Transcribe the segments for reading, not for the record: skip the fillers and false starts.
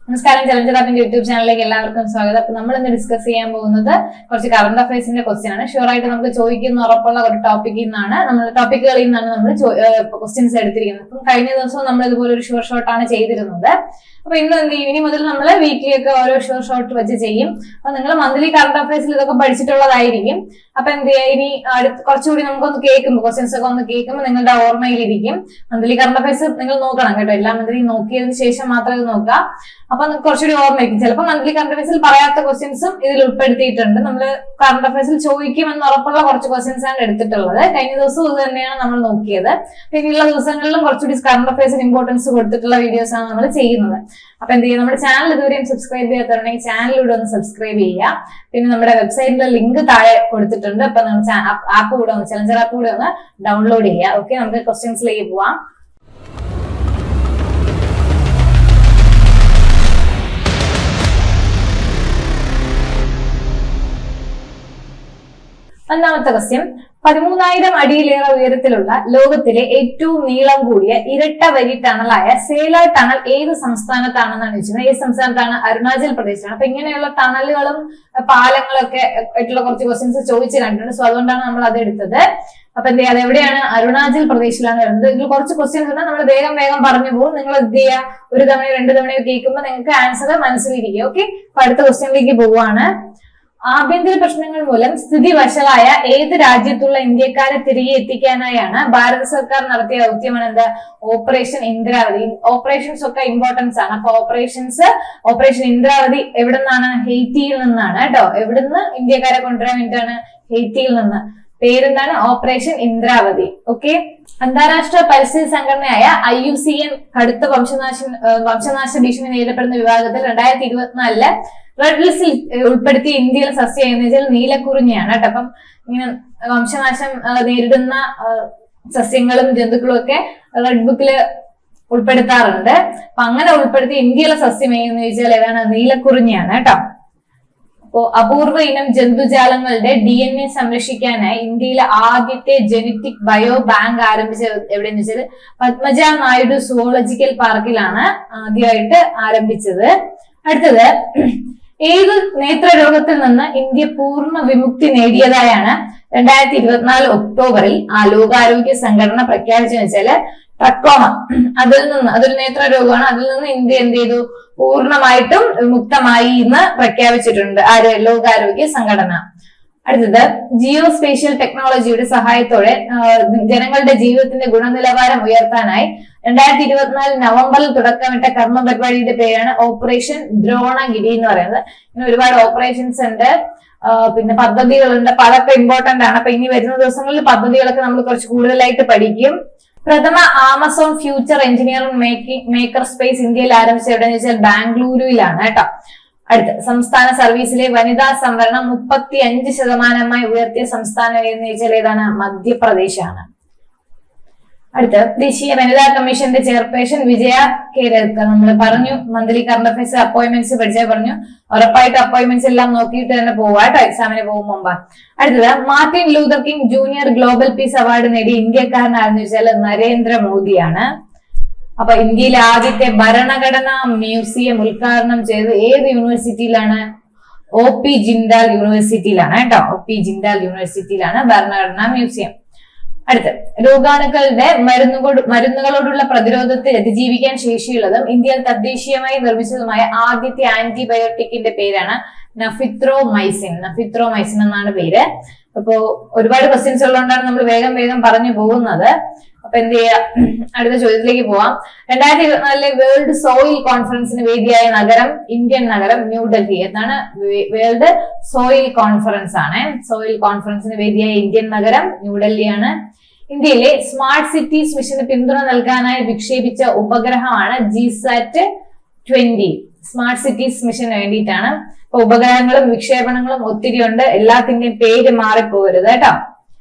നമസ്കാരം, challenger ആപ്പിന്റെ YouTube ചാനലിലേക്ക് എല്ലാവർക്കും സ്വാഗതം. അപ്പൊ നമ്മൾ ഇന്ന് ഡിസ്കസ് ചെയ്യാൻ പോകുന്നത് കുറച്ച് കറണ്ട് അഫയേഴ്സിന്റെ ക്വസ്റ്റ്യൻ ആണ്. ഷുവർ ആയിട്ട് നമുക്ക് ചോദിക്കുന്ന ഉറപ്പുള്ള ഒരു ടോപ്പിക്കിൽ നിന്നാണ് ടോപ്പിക്കുകളിൽ നിന്നാണ് നമ്മൾ ക്വസ്റ്റ്യൻസ് എടുത്തിരിക്കുന്നത്. അപ്പം കഴിഞ്ഞ ദിവസവും നമ്മൾ ഇതുപോലെ ഒരു ഷുവർ ഷോട്ട് ആണ് ചെയ്തിരുന്നത്. അപ്പൊ ഇന്ന് എന്ത് ചെയ്യും, ഇനി മുതൽ നമ്മൾ വീക്ക്ലി ഒക്കെ ഓരോ ഷുവർ ഷോട്ട് വെച്ച് ചെയ്യും. അപ്പൊ നിങ്ങൾ മന്ത്ലി കറണ്ട് അഫയേഴ്സിൽ ഇതൊക്കെ പഠിച്ചിട്ടുള്ളതായിരിക്കും. അപ്പൊ എന്ത് ചെയ്യാ, ഇനി കുറച്ചുകൂടി നമുക്കൊന്ന് കേൾക്കുമ്പോൾ ക്വസ്റ്റ്യൻസ് ഒക്കെ ഒന്ന് കേൾക്കുമ്പോൾ നിങ്ങളുടെ ഓർമ്മയിലിരിക്കും. മന്ത്ലി കറണ്ട് അഫയേഴ്സ് നിങ്ങൾ നോക്കണം കേട്ടോ. എല്ലാ മന്ത്ലി നോക്കിയതിന് ശേഷം മാത്രമേ നോക്കുക. അപ്പൊ കുറച്ചുകൂടി ഓർമ്മയിരിക്കും. ചിലപ്പോൾ മന്ത്ലി കറണ്ട് അഫയേഴ്സിൽ പറയാത്ത ക്വസ്റ്റ്യൻസും ഇതിൽ ഉൾപ്പെടുത്തിയിട്ടുണ്ട്. നമ്മൾ കറണ്ട് അഫയേഴ്സിൽ ചോദിക്കുമെന്ന് ഉറപ്പുള്ള കുറച്ച് ക്വസ്റ്റ്യൻസ് ആണ് എടുത്തിട്ടുള്ളത്. കഴിഞ്ഞ ദിവസവും ഇത് തന്നെയാണ് നമ്മൾ നോക്കിയത്. പിന്നെയുള്ള ദിവസങ്ങളിലും കുറച്ചുകൂടി കറണ്ട് അഫയേഴ്സിന് ഇമ്പോർട്ടൻസ് കൊടുത്തിട്ടുള്ള വീഡിയോസ് ആണ് നമ്മൾ ചെയ്യുന്നത്. അപ്പൊ എന്ത് ചെയ്യുക, നമ്മുടെ ചാനൽ ഇതുവരെയും സബ്സ്ക്രൈബ് ചെയ്യാത്തവരുണ്ടെങ്കിൽ ചാനലിലൂടെ ഒന്ന് സബ്സ്ക്രൈബ് ചെയ്യുക. പിന്നെ നമ്മുടെ വെബ്സൈറ്റിലെ ലിങ്ക് താഴെ കൊടുത്തിട്ടുണ്ട്. അപ്പൊ നമ്മൾ ആപ്പ് കൂടെ ഒന്ന് ചലഞ്ചർ ആപ്പ് കൂടെ ഒന്ന് ഡൗൺലോഡ് ചെയ്യുക. ഓക്കെ, നമുക്ക് ക്വസ്റ്റ്യൻസിലേക്ക് പോവാം. ഒന്നാമത്തെ ക്വസ്റ്റ്യൻ, 13,000 അടിയിലേറെ ഉയരത്തിലുള്ള ലോകത്തിലെ ഏറ്റവും നീളം കൂടിയ ഇരട്ട വരി ടണലായ സേലാർ ടണൽ ഏത് സംസ്ഥാനത്താണെന്നാണ് ചോദിച്ചത്. ഏത് സംസ്ഥാനത്താണ്? അരുണാചൽ പ്രദേശാണ്. അപ്പൊ ഇങ്ങനെയുള്ള ടണലുകളും പാലങ്ങളൊക്കെ ആയിട്ടുള്ള കുറച്ച് ക്വസ്റ്റ്യൻസ് ചോദിച്ചു കണ്ടിട്ടുണ്ട്. സോ അതുകൊണ്ടാണ് നമ്മൾ അത് എടുത്തത്. അപ്പൊ എന്ത് ചെയ്യുക, അതെവിടെയാണ്? അരുണാചൽ പ്രദേശിലാണ് വരുന്നത്. ഇതിൽ കുറച്ച് ക്വസ്റ്റ്യൻസ് ഉണ്ട്, നമ്മൾ വേഗം പറഞ്ഞു പോകും. നിങ്ങൾ എന്ത് ചെയ്യുക, ഒരു തവണയോ രണ്ട് തവണയോ കേൾക്കുമ്പോൾ നിങ്ങൾക്ക് ആൻസർ മനസ്സിലിരിക്കും. ഓക്കെ, അപ്പൊ അടുത്ത ക്വസ്റ്റ്യനിലേക്ക് പോവുകയാണ്. ആഭ്യന്തര പ്രശ്നങ്ങൾ മൂലം സ്ഥിതി വഷളായ ഏത് രാജ്യത്തുള്ള ഇന്ത്യക്കാരെ തിരികെ എത്തിക്കാനായാണ് ഭാരത സർക്കാർ നടത്തിയ ദൗത്യമാണ് എന്ത്? ഓപ്പറേഷൻ ഇന്ദ്രാവതി. ഓപ്പറേഷൻസ് ഒക്കെ ഇമ്പോർട്ടൻസ് ആണ്. അപ്പൊ ഓപ്പറേഷൻ ഇന്ദ്രാവതി എവിടെ നിന്നാണ്? ഹെയ്റ്റിയിൽ നിന്നാണ് കേട്ടോ. എവിടുന്ന് ഇന്ത്യക്കാരെ കൊണ്ടുവരാൻ വേണ്ടിയിട്ടാണ്? ഹെയ്റ്റിയിൽ നിന്ന്. പേരെന്താണ്? ഓപ്പറേഷൻ ഇന്ദ്രാവതി. ഓക്കെ. അന്താരാഷ്ട്ര പരിസ്ഥിതി സംഘടനയായ IUCN കടുത്ത വംശനാശ ഭീഷണി നേരിടപ്പെടുന്ന വിഭാഗത്തിൽ 2024 റെഡ് ലിസ്റ്റിൽ ഉൾപ്പെടുത്തിയ ഇന്ത്യയിലെ സസ്യം എന്ന് വെച്ചാൽ നീലക്കുറിഞ്ഞിയാണ് കേട്ടോ. അപ്പം ഇങ്ങനെ വംശനാശം നേരിടുന്ന സസ്യങ്ങളും ജന്തുക്കളും ഒക്കെ റെഡ് ബുക്കില് ഉൾപ്പെടുത്താറുണ്ട്. അപ്പൊ അങ്ങനെ ഉൾപ്പെടുത്തിയ ഇന്ത്യയിലെ സസ്യം എന്ന് ചോദിച്ചാൽ ഏതാണ്? നീലക്കുറിഞ്ഞിയാണ് കേട്ടോ. അപ്പോ അപൂർവ ഇനം ജന്തുജാലങ്ങളുടെ DNA സംരക്ഷിക്കാനായി ഇന്ത്യയിലെ ആദ്യത്തെ ജനറ്റിക് ബയോ ബാങ്ക് ആരംഭിച്ചത് എവിടെയെന്ന് വെച്ചാൽ പത്മജ നായിഡു സുവോളജിക്കൽ പാർക്കിലാണ് ആദ്യമായിട്ട് ആരംഭിച്ചത്. അടുത്തത്, ഏത് നേത്രരോഗത്തിൽ നിന്ന് ഇന്ത്യ പൂർണ്ണ വിമുക്തി നേടിയതായാണ് 2024 ഒക്ടോബറിൽ ലോകാരോഗ്യ സംഘടന പ്രഖ്യാപിച്ചെന്ന് വെച്ചാല് ട്രക്കോമ. അതൊരു നേത്രരോഗമാണ്. അതിൽ നിന്ന് ഇന്ത്യ എന്ത് ചെയ്തു? പൂർണ്ണമായിട്ടും വിമുക്തമായി എന്ന് പ്രഖ്യാപിച്ചിട്ടുണ്ട് ലോകാരോഗ്യ സംഘടന. അടുത്തത്, ജിയോ സ്പേഷ്യൽ ടെക്നോളജിയുടെ സഹായത്തോടെ ജനങ്ങളുടെ ജീവിതത്തിന്റെ ഗുണനിലവാരം ഉയർത്താനായി 2024 നവംബറിൽ തുടക്കമിട്ട കർമ്മ പരിപാടിയുടെ പേരാണ് ഓപ്പറേഷൻ ദ്രോണഗിരി എന്ന് പറയുന്നത്. ഇങ്ങനെ ഒരുപാട് ഓപ്പറേഷൻസ് ഉണ്ട്, പിന്നെ പദ്ധതികളുണ്ട്. അപ്പൊ അതൊക്കെ ഇമ്പോർട്ടന്റ് ആണ്. അപ്പൊ ഇനി വരുന്ന ദിവസങ്ങളിൽ പദ്ധതികളൊക്കെ നമ്മൾ കുറച്ച് കൂടുതലായിട്ട് പഠിക്കും. പ്രഥമ Amazon future engineering maker space ഇന്ത്യയിൽ ആരംഭിച്ച എവിടെയെന്ന് വെച്ചാൽ ബാംഗ്ലൂരുവിലാണ് കേട്ടോ. അടുത്ത, സംസ്ഥാന സർവീസിലെ വനിതാ സംവരണം 35% ഉയർത്തിയ സംസ്ഥാനം എന്ന് ചോദിച്ചാൽ ഏതാണ്? മധ്യപ്രദേശാണ്. അടുത്ത, ദേശീയ വനിതാ കമ്മീഷന്റെ ചെയർപേഴ്സൺ വിജയ കേരൽക്കർ. നമ്മൾ പറഞ്ഞു മന്ത്ലി കറണ്ട് അഫയേഴ്സ് അപ്പോയിന്റ്മെന്റ്സ് പഠിച്ചാൽ പറഞ്ഞു. ഉറപ്പായിട്ട് അപ്പോയിന്റ്മെന്റ്സ് എല്ലാം നോക്കിയിട്ട് തന്നെ പോവാ കേട്ടോ, എക്സാമിന് പോകും മുമ്പ്. അടുത്തത്, Martin Luther king junior global piece award നേടിയ ഇന്ത്യക്കാരനാണെന്ന് വെച്ചാൽ നരേന്ദ്രമോദിയാണ്. അപ്പൊ ഇന്ത്യയിലെ ആദ്യത്തെ ഭരണഘടനാ മ്യൂസിയം ഉദ്ഘാടനം ചെയ്ത് ഏത് യൂണിവേഴ്സിറ്റിയിലാണ്? OP ജിൻഡാൽ യൂണിവേഴ്സിറ്റിയിലാണ് കേട്ടോ. OP ജിൻഡാൽ യൂണിവേഴ്സിറ്റിയിലാണ് ഭരണഘടനാ മ്യൂസിയം. അടുത്ത്, രോഗാണുക്കളുടെ മരുന്നുകളോടുള്ള പ്രതിരോധത്തെ അതിജീവിക്കാൻ ശേഷിയുള്ളതും ഇന്ത്യയിൽ തദ്ദേശീയമായി നിർമ്മിച്ചതുമായ ആദ്യത്തെ ആന്റിബയോട്ടിക്കിന്റെ പേരാണ് നഫിത്രോമൈസിൻ. നഫിത്രോമൈസിൻ എന്നാണ് പേര്. അപ്പോ ഒരുപാട് ക്വസ്റ്റ്യൻസ് ഉള്ളതുകൊണ്ടാണ് നമ്മൾ വേഗം പറഞ്ഞു പോകുന്നത്. അപ്പൊ എന്ത് ചെയ്യാ, അടുത്ത ചോദ്യത്തിലേക്ക് പോവാം. 2024 വേൾഡ് സോയിൽ കോൺഫറൻസിന് വേദിയായ നഗരം, ഇന്ത്യൻ നഗരം ന്യൂഡൽഹി. എന്നാണ്? വേൾഡ് സോയിൽ കോൺഫറൻസ് ആണ്. സോയിൽ കോൺഫറൻസിന് വേദിയായ ഇന്ത്യൻ നഗരം ന്യൂഡൽഹിയാണ്. ഇന്ത്യയിലെ സ്മാർട്ട് സിറ്റീസ് മിഷന് പിന്തുണ നൽകാനായി വിക്ഷേപിച്ച ഉപഗ്രഹമാണ് GSAT-20. സ്മാർട്ട് സിറ്റീസ് മിഷന് വേണ്ടിയിട്ടാണ്. അപ്പൊ ഉപഗ്രഹങ്ങളും വിക്ഷേപണങ്ങളും ഒത്തിരി ഉണ്ട്. എല്ലാത്തിന്റെയും പേര് മാറിപ്പോകരുത് കേട്ടോ.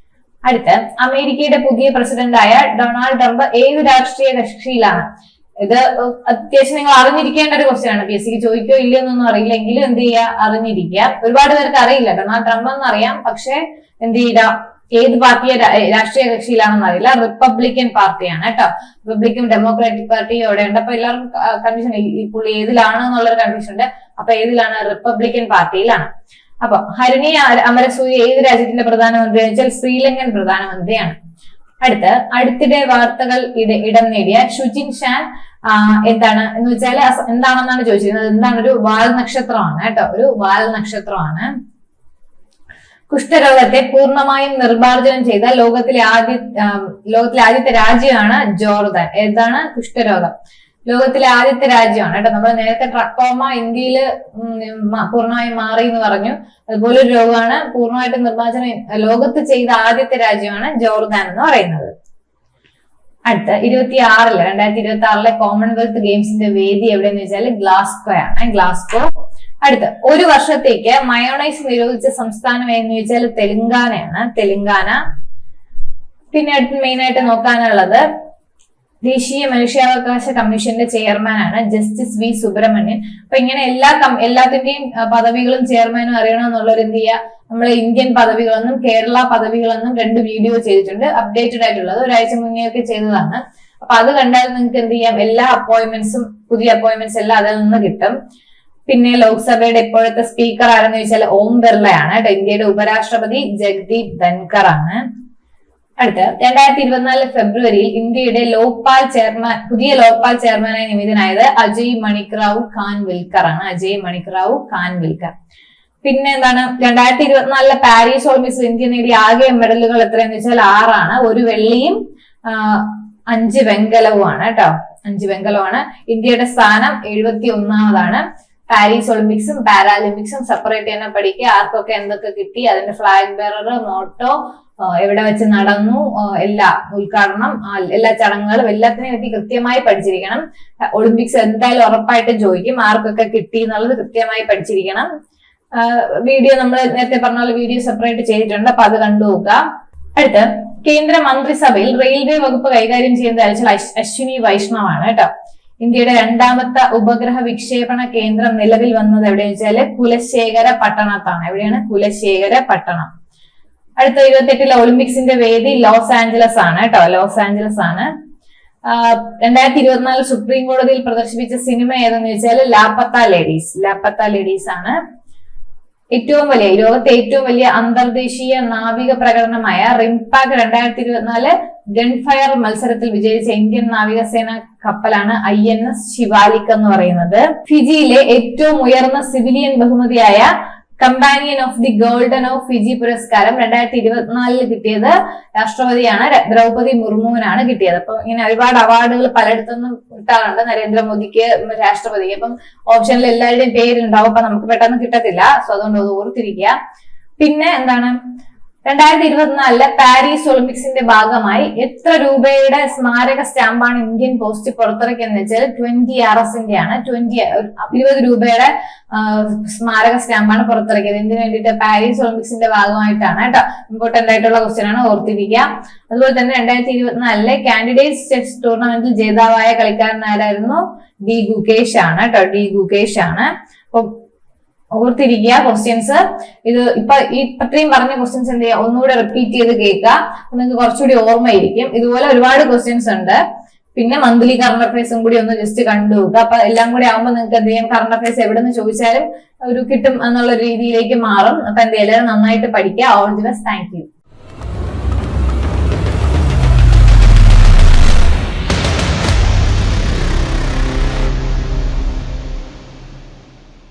അടുത്ത്, അമേരിക്കയുടെ പുതിയ പ്രസിഡന്റായ ഡൊണാൾഡ് ട്രംപ് ഏത് രാഷ്ട്രീയ കക്ഷിയിലാണ്? ഇത് അത്യാവശ്യം നിങ്ങൾ അറിഞ്ഞിരിക്കേണ്ട ഒരു ക്വസ്റ്റ്യൻ ആണ്. PSCക്ക് ചോദിക്കോ ഇല്ലയോ എന്നൊന്നും അറിയില്ല, എങ്കിലും എന്ത് ചെയ്യുക, അറിഞ്ഞിരിക്കുക. ഒരുപാട് പേർക്ക് അറിയില്ല. ഡൊണാൾഡ് ട്രംപ് എന്ന് അറിയാം, പക്ഷെ എന്ത് ചെയ്യുക, ഏത് പാർട്ടിയെ രാഷ്ട്രീയ കക്ഷിയിലാണെന്ന് അറിയില്ല, റിപ്പബ്ലിക്കൻ പാർട്ടിയാണ് കേട്ടോ. റിപ്പബ്ലിക്കൻ ഡെമോക്രാറ്റിക് പാർട്ടി അവിടെ ഉണ്ട്. അപ്പൊ എല്ലാവർക്കും കൺഫ്യൂഷൻ, ഈ പുള്ളി ഏതിലാണ് എന്നുള്ളൊരു കൺഫ്യൂഷൻ ഉണ്ട്. അപ്പൊ ഏതിലാണ്? റിപ്പബ്ലിക്കൻ പാർട്ടിയിലാണ്. അപ്പൊ ഹരിണി അമരസൂര്യ ഏത് രാജ്യത്തിന്റെ പ്രധാനമന്ത്രി എന്ന് വെച്ചാൽ ശ്രീലങ്കൻ പ്രധാനമന്ത്രിയാണ്. അടുത്തിടെ വാർത്തകൾ ഇടം നേടിയ ഷുജിൻ ഷാൻ എന്താണ് എന്ന് വെച്ചാൽ എന്താണെന്നാണ് ചോദിച്ചിരുന്നത്. എന്താണ്? ഒരു വാൽ നക്ഷത്രമാണ് കേട്ടോ, ഒരു വാൽ നക്ഷത്രമാണ്. കുഷ്ഠരോഗത്തെ പൂർണ്ണമായും നിർമ്മാർജ്ജനം ചെയ്ത ലോകത്തിലെ ആദ്യത്തെ രാജ്യമാണ് ജോർദാൻ. ഏതാണ്? കുഷ്ഠരോഗം ലോകത്തിലെ ആദ്യത്തെ രാജ്യമാണ് കേട്ടോ. നമ്മൾ നേരത്തെ ട്രക്കോമ ഇന്ത്യയിൽ പൂർണ്ണമായും മാറി എന്ന് പറഞ്ഞു. അതുപോലെ ഒരു രോഗമാണ് പൂർണ്ണമായിട്ടും നിർമ്മാർജ്ജനം ലോകത്ത് ചെയ്ത ആദ്യത്തെ രാജ്യമാണ് ജോർദാൻ എന്ന് പറയുന്നത്. അടുത്ത 2026 കോമൺവെൽത്ത് ഗെയിംസിന്റെ വേദി എവിടെയെന്ന് വെച്ചാൽ ഗ്ലാസ്ഗോ ആണ്. ഗ്ലാസ്ഗോ. അടുത്ത ഒരു വർഷത്തേക്ക് മയോണൈസ് നിരോധിച്ച സംസ്ഥാനം എന്ന് വെച്ചാൽ തെലങ്കാനയാണ്. തെലങ്കാന. പിന്നെ അടുത്ത് മെയിൻ ആയിട്ട് നോക്കാനുള്ളത് ദേശീയ മനുഷ്യാവകാശ കമ്മീഷന്റെ ചെയർമാനാണ് ജസ്റ്റിസ് വി സുബ്രഹ്മണ്യൻ. അപ്പൊ ഇങ്ങനെ എല്ലാത്തിന്റെയും പദവികളും ചെയർമാനും അറിയണമെന്നുള്ളവർ എന്ത് ചെയ്യുക, നമ്മൾ ഇന്ത്യൻ പദവികളെന്നും കേരള പദവികളെന്നും 2 വീഡിയോ ചെയ്തിട്ടുണ്ട്, അപ്ഡേറ്റഡ് ആയിട്ടുള്ളത് ഒരാഴ്ച മുന്നേ ഒക്കെ ചെയ്തതാണ്. അപ്പൊ അത് കണ്ടാൽ നിങ്ങൾക്ക് എന്ത് ചെയ്യാം, എല്ലാ അപ്പോയിന്റ്മെന്റ്സും പുതിയ അപ്പോയിന്റ്മെന്റ്സ് എല്ലാം അതിൽ നിന്ന് കിട്ടും. പിന്നെ ലോക്സഭയുടെ ഇപ്പോഴത്തെ സ്പീക്കർ ആരെന്ന് ചോദിച്ചാൽ ഓം ബിർളയാണ്. ഇന്ത്യയുടെ ഉപരാഷ്ട്രപതി ജഗ്ദീപ് ധൻകർ ആണ്. അടുത്ത 2024 ഫെബ്രുവരിയിൽ ഇന്ത്യയുടെ പുതിയ ലോക്പാൽ ചെയർമാനായി നിയമിതനായത് അജയ് മണിക്റാവു ഖാൻവിൽക്കർ ആണ്. അജയ് മണിക്റാവു ഖാൻവിൽക്കർ. പിന്നെ എന്താണ്, 2024 പാരീസ് ഒളിമ്പിക്സിൽ ഇന്ത്യ നേടിയ ആകെ മെഡലുകൾ എത്രയെന്ന് വെച്ചാൽ 6 ആണ്. 1 വെള്ളിയും 5 വെങ്കലവുമാണ് കേട്ടോ. 5 വെങ്കലമാണ്. ഇന്ത്യയുടെ സ്ഥാനം 71ാമതാണ്. പാരീസ് ഒളിമ്പിക്സും പാരാലിമ്പിക്സും സെപ്പറേറ്റ് തന്നെ പഠിക്കുക. ആർക്കൊക്കെ എന്തൊക്കെ കിട്ടി, അതിന്റെ ഫ്ലാഗ് ബെയറർ, മോട്ടോ, എവിടെ വെച്ച് നടന്നു, എല്ലാ ഉദ്ഘാടനം, എല്ലാ ചടങ്ങുകളും എല്ലാത്തിനെയും പറ്റി കൃത്യമായി പഠിച്ചിരിക്കണം. ഒളിമ്പിക്സ് എന്തായാലും ഉറപ്പായിട്ടും ചോദിക്കും, ആർക്കൊക്കെ കിട്ടി എന്നുള്ളത് കൃത്യമായി പഠിച്ചിരിക്കണം. വീഡിയോ നമ്മൾ നേരത്തെ പറഞ്ഞ പോലെ വീഡിയോ സെപ്പറേറ്റ് ചെയ്തിട്ടുണ്ട്, അപ്പൊ അത് കണ്ടുപോകുക. അടുത്ത് കേന്ദ്ര മന്ത്രിസഭയിൽ റെയിൽവേ വകുപ്പ് കൈകാര്യം ചെയ്യുന്നത് അശ്വിനി വൈഷ്ണവാണ് കേട്ടോ. ഇന്ത്യയുടെ 2ാമത്തെ ഉപഗ്രഹ വിക്ഷേപണ കേന്ദ്രം നിലവിൽ വന്നത് എവിടെയെന്ന് വെച്ചാല് കുലശേഖര പട്ടണത്താണ്. എവിടെയാണ്? കുലശേഖര പട്ടണം. അടുത്ത 2028 ഒളിമ്പിക്സിന്റെ വേദി ലോസ് ആഞ്ചലസ് ആണ് കേട്ടോ. ലോസ് ആഞ്ചലസ് ആണ്. 2024 സുപ്രീം കോടതിയിൽ പ്രദർശിപ്പിച്ച സിനിമ ഏതെന്ന് വെച്ചാൽ ലാപ്പത്ത ലേഡീസ്. ലാപ്പത്ത ലേഡീസ് ആണ്. ലോകത്തെ ഏറ്റവും വലിയ അന്തർദേശീയ നാവിക പ്രകടനമായ റിംപാക് 2024 ഗൺഫയർ മത്സരത്തിൽ വിജയിച്ച ഇന്ത്യൻ നാവികസേന കപ്പലാണ് INS ശിവാലിക് എന്ന് പറയുന്നത്. ഫിജിയിലെ ഏറ്റവും ഉയർന്ന സിവിലിയൻ ബഹുമതിയായ companion of the golden of Fiji പുരസ്കാരം 2024 കിട്ടിയത് രാഷ്ട്രപതിയാണ്, ദ്രൗപദി മുർമുവിനാണ് കിട്ടിയത്. അപ്പൊ ഇങ്ങനെ ഒരുപാട് അവാർഡുകൾ പലയിടത്തുനിന്നും കിട്ടാറുണ്ട്. നരേന്ദ്രമോദിക്ക്, രാഷ്ട്രപതിക്ക്. അപ്പം ഓപ്ഷനിൽ എല്ലാവരുടെയും പേരുണ്ടാവും, അപ്പൊ നമുക്ക് പെട്ടെന്ന് കിട്ടത്തില്ല. സോ അതുകൊണ്ട് അത് ഓർത്തിരിക്കുക. പിന്നെ എന്താണ്, 2024 പാരീസ് ഒളിമ്പിക്സിന്റെ ഭാഗമായി എത്ര രൂപയുടെ സ്മാരക സ്റ്റാമ്പാണ് ഇന്ത്യൻ പോസ്റ്റ് പുറത്തിറക്കിയെന്ന് വെച്ചാൽ 20 RSന്റെ ആണ്. 20 രൂപയുടെ സ്മാരക സ്റ്റാമ്പാണ് പുറത്തിറക്കിയത്. ഇതിന് വേണ്ടിയിട്ട് പാരീസ് ഒളിമ്പിക്സിന്റെ ഭാഗമായിട്ടാണ് കേട്ടോ. ഇമ്പോർട്ടന്റ് ആയിട്ടുള്ള ക്വസ്റ്റ്യൻ ആണ്, ഓർത്തിരിക്കുക. അതുപോലെ തന്നെ 2024 കാൻഡിഡേറ്റ്സ് ചെസ് ടൂർണമെന്റിൽ ജേതാവായ കളിക്കാരൻ ആരായിരുന്നു? ഡി ഗുകേഷ് ആണ് കേട്ടോ. ഡി ഗുകേഷ് ആണ്. അപ്പൊ ഓർത്തിരിക്കുക ക്വസ്റ്റ്യൻസ്. ഇത് ഇത്രയും പറഞ്ഞ ക്വസ്റ്റ്യൻസ് എന്ത് ചെയ്യുക, ഒന്നുകൂടെ റിപ്പീറ്റ് ചെയ്ത് കേൾക്കുക. നിങ്ങൾക്ക് കുറച്ചുകൂടി ഓർമ്മയിരിക്കും. ഇതുപോലെ ഒരുപാട് ക്വസ്റ്റ്യൻസ് ഉണ്ട്. പിന്നെ മന്ത്ലി കറണ്ട് അഫയേഴ്സും കൂടി ഒന്ന് ജസ്റ്റ് കണ്ടുപോകുക. അപ്പൊ എല്ലാം കൂടി ആവുമ്പോൾ നിങ്ങൾക്ക് എന്ത് ചെയ്യും, കറണ്ട് അഫയേഴ്സ് എവിടെ നിന്ന് ചോദിച്ചാലും ഒരു കിട്ടും എന്നുള്ള രീതിയിലേക്ക് മാറും. അപ്പൊ എന്തെങ്കിലും നന്നായിട്ട് പഠിക്കുക. All the best. Thank you.